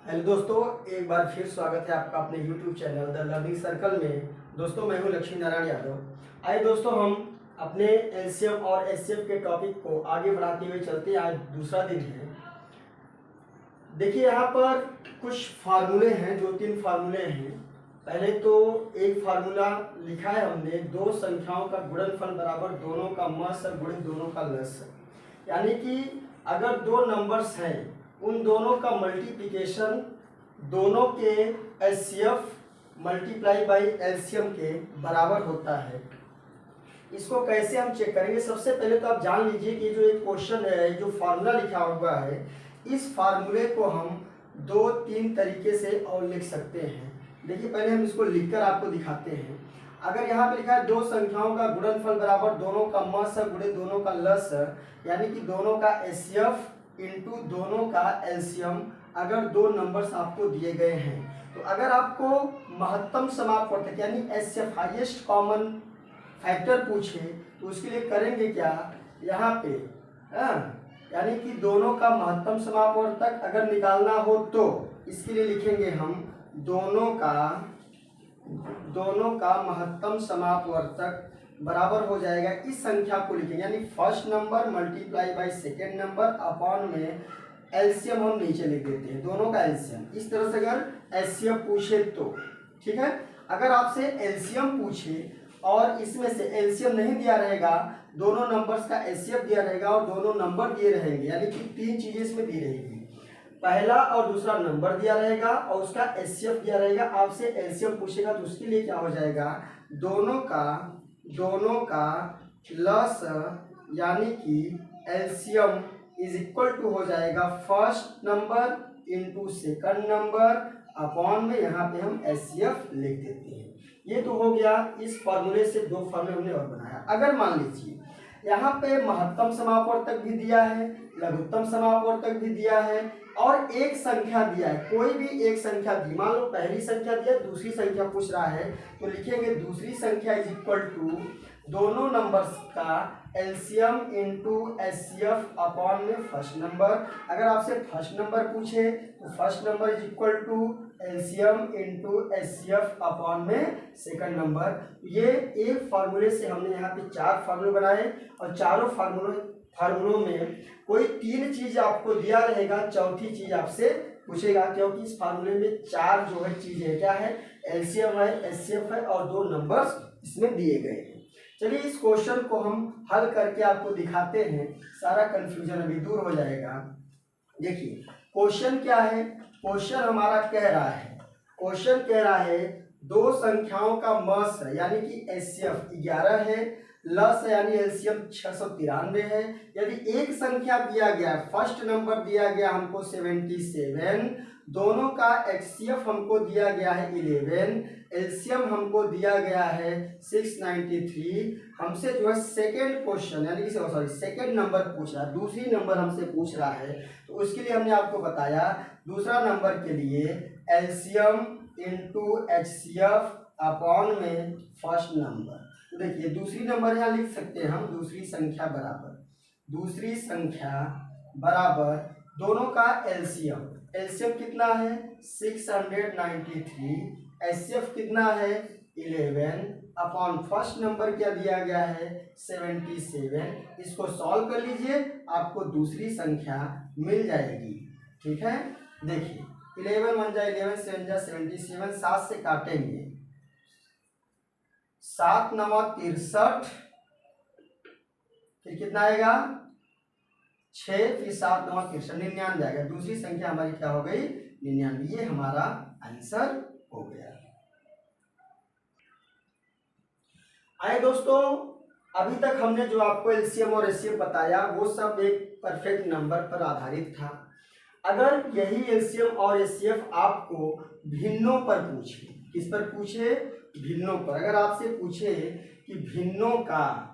Hello दोस्तों, एक बार फिर स्वागत है आपका अपने YouTube channel the learning circle में। दोस्तों मैं हूं लक्ष्मी नारायण यादव। आइए दोस्तों हम अपने एलसीएम और एचसीएफ के टॉपिक को आगे बढ़ाते हुए चलते हैं। आज दूसरा दिन है। देखिए यहाँ पर कुछ फार्मूले हैं, दो तीन फार्मूले हैं। पहले तो एक फार्मूला लिखा है हमने, दो संख्याओं का गुणनफल बराबर दोनों का मस गुणित दोनों का लस। यानी कि अगर दो नंबर्स हैं, उन दोनों का मल्टीप्लिकेशन दोनों के एचसीएफ मल्टीप्लाई बाई एलसीएम के बराबर होता है। इसको कैसे हम चेक करेंगे? सबसे पहले तो आप जान लीजिए कि जो एक क्वेश्चन है, जो फार्मूला लिखा हुआ है, इस फार्मूले को हम दो तीन तरीके से और लिख सकते हैं। देखिए पहले हम इसको लिखकर आपको दिखाते हैं। अगर यहाँ पे लिखा है दो संख्याओं का गुणनफल बराबर दोनों का मस गुणित दोनों का लस, यानी कि दोनों का एचसीएफ इंटू दोनों का एलसीएम, अगर दो नंबर्स आपको दिए गए हैं तो अगर आपको महत्तम समापवर्तक यानी एचसीएफ हाईएस्ट कॉमन फैक्टर पूछे तो उसके लिए करेंगे क्या, यहाँ पे यानी कि दोनों का महत्तम समापवर्तक अगर निकालना हो तो इसके लिए लिखेंगे हम दोनों का महत्तम समापवर्तक बराबर हो जाएगा, इस संख्या को लिखेंगे यानी first number multiply by second number upon में एलसीएम हम नीचे लिख देते हैं, दोनों का एलसीएम। इस तरह से अगर एलसीएम पूछे तो ठीक है। अगर आपसे एलसीएम पूछे और इसमें से एलसीएम नहीं दिया रहेगा, दोनों नंबर्स का एचसीएफ दिया रहेगा और दोनों नंबर दिए रहेंगे, यानी कि तीन चीजें इसमें दी रहेगी, पहला और दूसरा नंबर दिया रहेगा और उसका एचसीएफ दिया रहेगा। आपसे एलसीएम पूछेगा तो उसके लिए क्या हो जाएगा, दोनों का लस यानी कि एलसीएम इज इक्वल टू हो जाएगा first number into second number upon में यहाँ पे हम एचसीएफ लिख देते हैं। ये तो हो गया। इस फार्मूले से दो फार्मूले हमने और बनाया। अगर मान लीजिए यहाँ पे महत्तम समापवर्तक भी दिया है, लघुत्तम समापवर्तक भी दिया है और एक संख्या दिया है, कोई भी एक संख्या दी, मान लो पहली संख्या दिया, दूसरी संख्या पूछ रहा है तो लिखेंगे दूसरी संख्या इज इक्वल टू दोनों नंबर्स का एलसीएम इंटू एचसीएफ अपॉन में फर्स्ट नंबर। अगर आपसे फर्स्ट नंबर पूछे तो first number is equal to LCM into HCF upon में सेकंड नंबर। ये एक फार्मूले से हमने यहाँ पे चार फार्मूले बनाए और चारों फार्मूलों में कोई तीन चीज आपको दिया रहेगा, चौथी चीज आपसे पूछेगा, क्योंकि इस फार्मूले में चार जो है चीज है, क्या है, एलसीएम है, एचसीएफ है और दो नंबर्स इसमें दिए गए हैं। चलिए इस क्वेश्चन को हम हल करके आपको दिखाते हैं, सारा कंफ्यूजन अभी दूर हो जाएगा। देखिए क्वेश्चन क्या है, क्वेश्चन हमारा कह रहा है दो संख्याओं का मस यानी कि एचसीएफ 11 है, लस यानी एलसीएम 693 है। यदि एक संख्या दिया गया है, फर्स्ट नंबर दिया गया हमको 77, दोनों का एचसीएफ हमको दिया गया है 11, एलसीएम हमको दिया गया है 693। हमसे जो है सेकेंड क्वेश्चन यानी कि सेकेंड नंबर पूछ रहा है, दूसरी नंबर हमसे पूछ रहा है, तो उसके लिए हमने आपको बताया दूसरा नंबर के लिए एलसीएम इंटू एचसीएफ अपॉन में फर्स्ट नंबर। तो देखिए दूसरी नंबर यहाँ लिख सकते हैं हम, दूसरी संख्या बराबर दोनों का एलसीएम कितना है 693, एचसीएफ कितना है 11 अपॉन फर्स्ट नंबर क्या दिया गया है 77। इसको सॉल्व कर लीजिए, आपको दूसरी संख्या मिल जाएगी। ठीक है, देखिए 11 1 जा 11, 7 जा 77, 7 से काटेंगे, 7 9 63, फिर कितना आएगा 6, फिर 7 9 63, 99 आएगा। दूसरी संख्या हमारी क्या हो गई 99। ये हमारा आंसर हो गया। आए दोस्तों, अभी तक हमने जो आपको एलसीएम और एचसीएफ बताया वो सब एक परफेक्ट नंबर पर आधारित था। अगर यही एलसीएम और एचसीएफ आपको भिन्नों पर पूछे, किस पर पूछे, भिन्नों पर, अगर आपसे पूछे कि भिन्नों का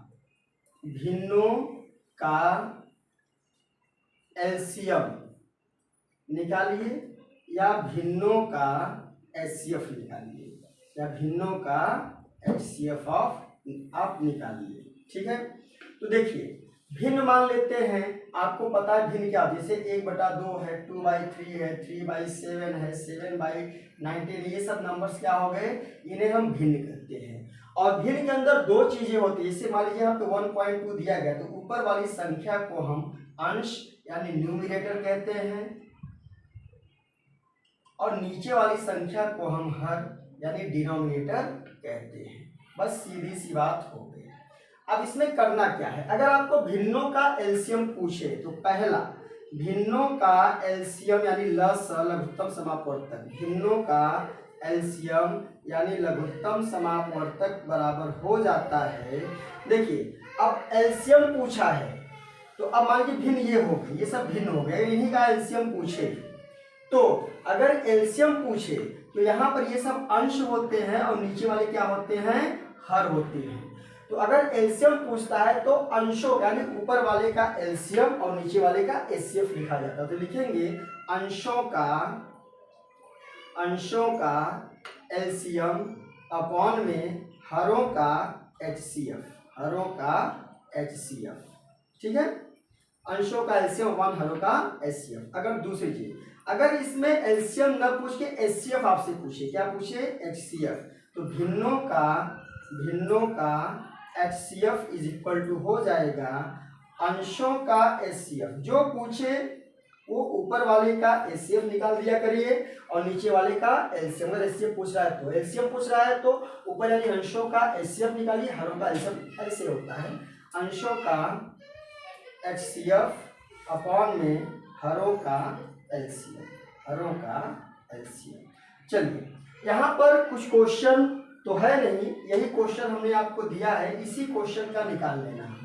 एलसीएम निकालिए या भिन्नों का एचसीएफ निकालिए या भिन्नों का एचसीएफ आप निकालिए। ठीक है, तो देखिए भिन्न मान लेते हैं। आपको पता है भिन्न क्या होती है, जैसे 1/2 है, 2/3 है, 3/7 है, 7/19, ये सब नंबर्स क्या हो गए, इन्हें हम भिन्न कहते हैं। और भिन्न के अंदर दो चीजें होती है, जैसे मान लीजिए यहाँ पे 1.2 दिया गया, तो ऊपर वाली संख्या को हम अंश यानी न्यूमरेटर कहते हैं और नीचे वाली संख्या को हम हर यानी डिनोमिनेटर कहते हैं। बस सीधी सी बात हो गई। अब इसमें करना क्या है, अगर आपको भिन्नों का एलसीएम पूछे तो पहला भिन्नों का एलसीएम यानी लघुत्तम समापवर्तक, भिन्नों का एलसीएम यानी लघुत्तम समापवर्तक बराबर हो जाता है। देखिए अब एलसीएम पूछा है तो अब मान लीजिए भिन्न ये हो गए, ये सब भिन्न हो गए, इन्हीं का एलसीएम पूछे तो अगर एलसीएम पूछे तो यहाँ पर ये सब अंश होते हैं और नीचे वाले क्या होते हैं, हर होते हैं। तो अगर एलसीएम पूछता है तो अंशों यानी ऊपर वाले का एलसीएम और नीचे वाले का एचसीएफ लिखा जाता है। तो लिखेंगे अंशों का एलसीएम अपॉन में हरों का एचसीएफ, ठीक है, अंशों का एलसीएम अपॉन हरों का एचसीएफ। अगर दूसरी चीज, अगर इसमें एलसीएम न पूछ के एचसीएफ आपसे पूछे, क्या पूछे, एचसीएफ, तो भिन्नों का एचसीएफ इज इक्वल टू हो जाएगा अंशों का एचसीएफ। जो पूछे वो ऊपर वाले का एचसीएफ निकाल दिया करिए और नीचे वाले का एलसीएम। अगर एचसीएफ पूछ रहा है तो एलसीएम पूछ रहा है तो ऊपर यानी अंशों का एचसीएफ निकालिए, हरों का एलसीएफ। ऐसे होता है अंशों का एचसीएफ अपॉन में हरों का एलसीएम। चलिए यहाँ पर कुछ क्वेश्चन तो है नहीं, यही क्वेश्चन हमने आपको दिया है, इसी क्वेश्चन का निकाल लेना है।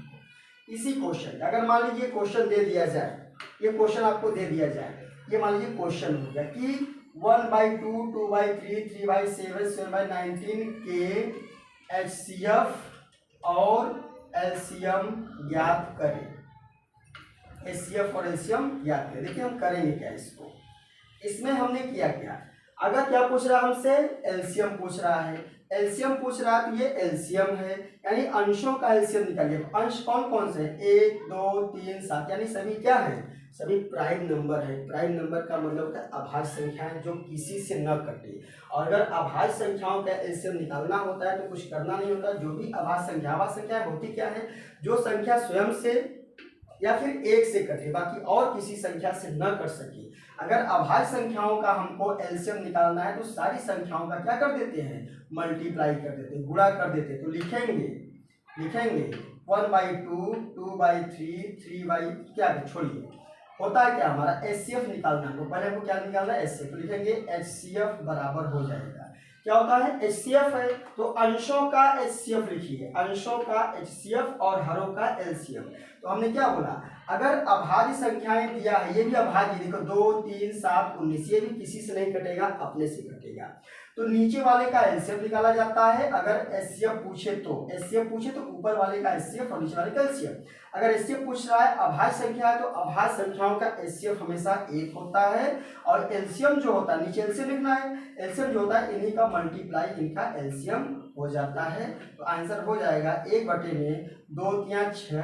इसी क्वेश्चन अगर मान लीजिए क्वेश्चन दे दिया जाए, ये क्वेश्चन आपको दे दिया जाए, ये मान लीजिए क्वेश्चन हो गया कि 1/2, 2/3, 3/7, 7/19 के एचसीएफ और एलसीएम ज्ञात करें। एचसीएफ और एलसीएम ज्ञात करें। देखिए हम करेंगे क्या इसको, इसमें हमने किया क्या, अगर क्या पूछ रहा है हमसे, एलसीएम पूछ रहा है, एलसीएम पूछ रहा है तो ये एलसीएम है यानी अंशों का एलसीएम निकालिए। अंश कौन कौन से हैं, 1, 2, 3, 7 यानी सभी क्या है, सभी प्राइम नंबर है। प्राइम नंबर का मतलब होता है अभाज्य संख्याएं जो किसी से न कटे। और अगर अभाज्य संख्याओं का एलसीएम निकालना होता है तो कुछ करना नहीं होता, जो भी अभाज्य संख्याएं होती क्या है, जो संख्या स्वयं से या फिर एक से कटे, बाकी और किसी संख्या से न कट सके। अगर अभाज्य संख्याओं का हमको एलसीएम निकालना है तो सारी संख्याओं का क्या कर देते हैं, मल्टीप्लाई कर देते हैं, गुणा कर देते हैं। तो लिखेंगे 1/2, 2/3, 3 क्या छोड़िए, होता है क्या हमारा एचसीएफ निकालना है, तो पहले हमको क्या निकालना है, एचसीएफ। तो लिखेंगे एचसीएफ बराबर हो जाएगा, क्या होता है, एचसीएफ है तो अंशों का एचसीएफ लिखिए, अंशों का एचसीएफ और हरों का एलसीएम। तो हमने क्या बोला, अगर अभाज्य संख्याएं दिया है, ये भी अभाज्य, देखो 2, 3, 7, 19, ये भी किसी से नहीं कटेगा, अपने से कटेगा। तो नीचे वाले का एलसीएम निकाला जाता है। अगर एचसीएफ पूछे तो ऊपर वाले का एचसीएफ और नीचे वाले का एलसीएम। अगर एचसीएफ पूछ रहा है अभाज्य संख्या है तो अभाज्य संख्याओं का एचसीएफ हमेशा 1 होता है और एलसीएम जो होता है, नीचे एलसीएम लिखना है, एलसीएम जो होता है इन्हीं का मल्टीप्लाई इनका एलसीएम हो जाता है। तो आंसर हो जाएगा 1 में 2 3 6,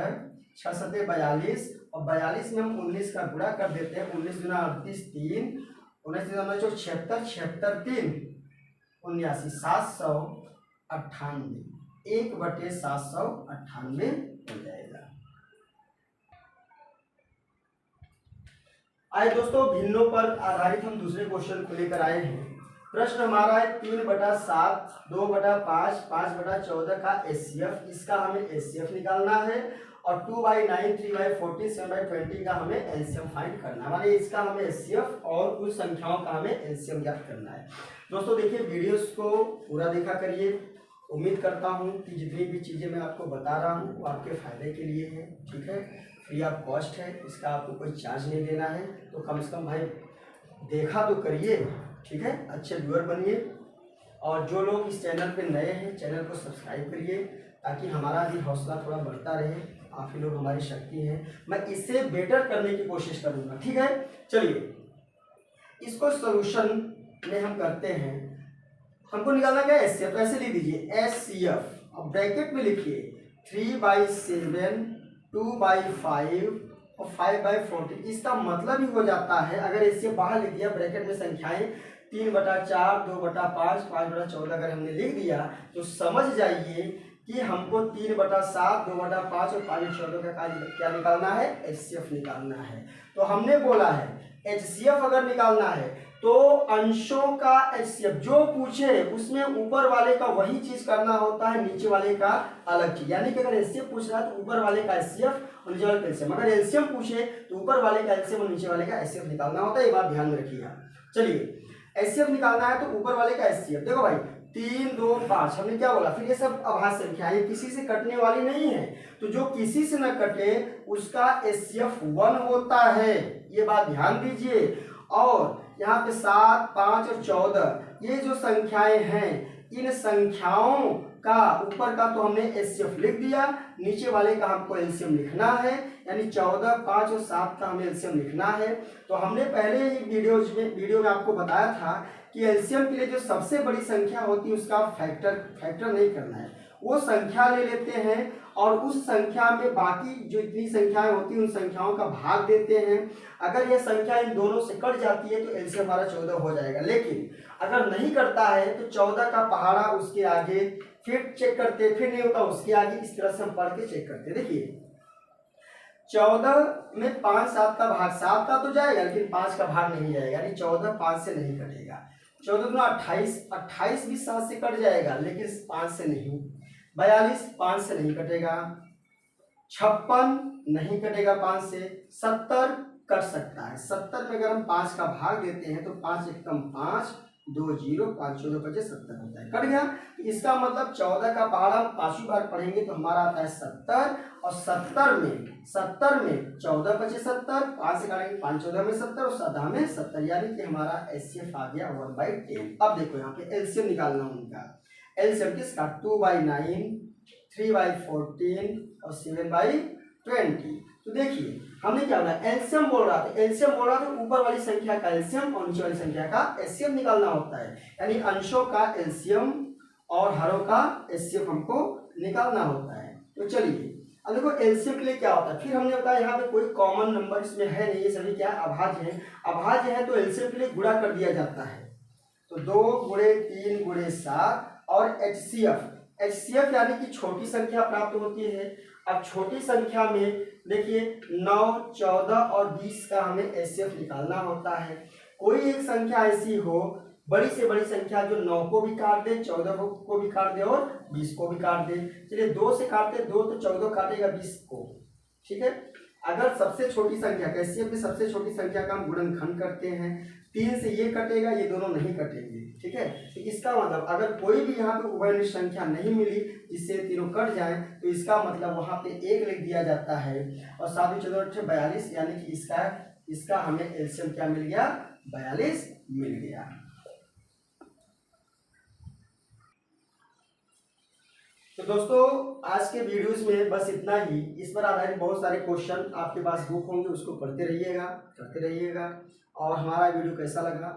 6 7 42 और 42 में हम 19 का गुणा कर देते हैं, 19 दूना 38, 3, 19 दूना 76, 76 3 79, 798, 1/798 हो जाएगा। आइए दोस्तों, भिन्नों पर आधारित हम दूसरे क्वेश्चन को लेकर आए हैं। प्रश्न हमारा है 3/7, 2/5, 5/14 का एचसीएफ, इसका हमें एचसीएफ निकालना है और 2/9, 3/14, 7/20 का हमें एलसीएम फाइंड करना है, माने इसका हमें एचसीएफ और कुछ संख्याओं का हमें एलसीएम ज्ञात करना है। दोस्तों देखिए वीडियोस को पूरा देखा करिए, उम्मीद करता हूँ कि जितनी भी चीज़ें मैं आपको बता रहा हूँ वो आपके फ़ायदे के लिए है, ठीक है, फ्री ऑफ कॉस्ट है, इसका आपको कोई चार्ज नहीं देना है। तो कम से कम भाई देखा तो करिए, ठीक है, अच्छे व्यूअर बनिए। और जो लोग इस चैनल पे नए हैं, चैनल को सब्सक्राइब करिए ताकि हमारा भी हौसला थोड़ा बढ़ता रहे। आप ही लोग हमारी शक्ति हैं, मैं इससे बेटर करने की कोशिश करूँगा, ठीक है। चलिए इसको सोल्यूशन में हम करते हैं। हमको निकालना क्या है, एचसीएफ, तो ऐसे लिख दीजिए एचसीएफ, अब ब्रैकेट में लिखिए 3/7 2/5 और 5/14। इसका मतलब ही हो जाता है, अगर इससे बाहर लिख दिया ब्रैकेट में संख्याएं 3/4, 2/5, 5/14 अगर हमने लिख दिया तो समझ जाइए कि हमको 3/7, 2/5 और 5/14 का क्या निकालना है, एचसीएफ निकालना है। तो हमने बोला है एचसीएफ अगर निकालना है तो अंशों का एचसीएफ जो पूछे उसमें ऊपर वाले का वही चीज करना होता है, नीचे वाले का अलग चीज। यानी कि अगर एचसीएफ पूछ रहा है तो ऊपर वाले का एचसीएफ और नीचे वाले का एलसीएम, अगर एलसीएम पूछे तो ऊपर वाले का एलसीएम और नीचे वाले का एचसीएफ निकालना होता है। ये बात ध्यान में रखिएगा। चलिए एचसीएफ निकालना है तो ऊपर वाले का एचसीएफ देखो भाई 3, 2, 5 हमने क्या बोला, फिर ये सब अभाज्य संख्या है, किसी से कटने वाली नहीं है, तो जो किसी से न कटे उसका एचसीएफ 1 होता है, ये बात ध्यान दीजिए। और यहाँ पे 7, 5 और 14 ये जो संख्याएं हैं, इन संख्याओं का ऊपर का तो हमने एचसीएफ लिख दिया, नीचे वाले का हमको एलसीएम लिखना है, यानी 14, 5 और 7 का हमें एलसीएम लिखना है। तो हमने पहले ही वीडियो में आपको बताया था कि एलसीएम के लिए जो सबसे बड़ी संख्या होती है उसका फैक्टर नहीं करना है, वो संख्या ले लेते हैं और उस संख्या में बाकी जो इतनी संख्याएं होती हैं उन संख्याओं का भाग देते हैं। अगर यह संख्या इन दोनों से कट जाती है तो एलसीएम हमारा 14 हो जाएगा। लेकिन अगर नहीं करता है तो 14 का पहाड़ा उसके आगे, फिर चेक करते, फिर नहीं होता उसके आगे, इस तरह से हम पढ़ के चेक करते। देखिए 14 में 5, 7 का भाग 7 का तो जाएगा लेकिन 5 का भाग नहीं जाएगा, यानी 14 5 से नहीं कटेगा। 14 दूना 28, 28 भी 7 से कट जाएगा लेकिन 5 से नहीं। 42 5 से नहीं कटेगा। 56 नहीं कटेगा 5 से। 70 कट सकता है, 70 में अगर हम 5 का भाग देते हैं तो 5 एकम 5, 2 0, 5 14 25 70 होता है, कट गया। तो इसका मतलब 14 का पहाड़ा हम 5वीं बार पढ़ेंगे तो हमारा आता है 70, और 70 में 14 25 70, 5 से काटेंगे 5 14 में 70 और 7 में 70, यानी कि हमारा एचसीएफ आ गया 1/10। अब देखो यहाँ पे एलसीएम निकालना उनका, एलसीएम किसका 2/9, 3/14 और 7/20। तो देखिए हमने क्या बोला, एलसीएम बोल रहा था, एलसीएम बोल रहा था ऊपर वाली संख्या का एलसीएम और नीचे वाली संख्या का एचसीएफ निकालना होता है, यानी अंशों का एलसीएम और हरों का एचसीएफ हमको निकालना होता है। तो चलिए अब देखो एलसीएम के लिए क्या होता है, फिर हमने बताया यहाँ पे कोई कॉमन नंबर इसमें है नहीं, ये सभी क्या अभाज्य है। अभाज्य है तो एलसीएम के लिए गुणा कर दिया जाता है, तो 2 गुणे 3 गुणे 7 और एचसीएफ यानी कि छोटी संख्या प्राप्त होती है। अब छोटी संख्या में देखिए 9, 14 और 20 का हमें एचसीएफ निकालना होता है। कोई एक संख्या ऐसी हो बड़ी से बड़ी संख्या जो 9 को भी काट दे, 14 को भी काट दे और 20 को भी काट दे। चलिए 2 से काटते, 2 तो 14 काटेगा 20 को, ठीक है। अगर सबसे छोटी संख्या एचसीएफ में सबसे छोटी संख्या का हम गुणनखंड करते हैं, 3 से ये कटेगा, ये दोनों नहीं कटेंगे, ठीक है। तो इसका मतलब अगर कोई भी यहाँ पे उभयनिष्ठ संख्या नहीं मिली जिससे तीनों कट जाए तो इसका मतलब वहाँ पे 1 लिख दिया जाता है, और 7 14 42, यानी कि इसका हमें एलसीएम क्या मिल गया, 42 मिल गया। तो दोस्तों आज के वीडियोस में बस इतना ही। इस पर आधारित बहुत सारे क्वेश्चन आपके पास बुक होंगे, उसको पढ़ते रहिएगा, करते रहिएगा। और हमारा वीडियो कैसा लगा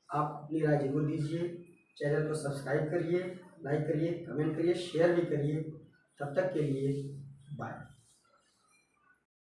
आप अपनी राय जरूर दीजिए। चैनल को सब्सक्राइब करिए, लाइक करिए, कमेंट करिए, शेयर भी करिए। तब तक के लिए बाय।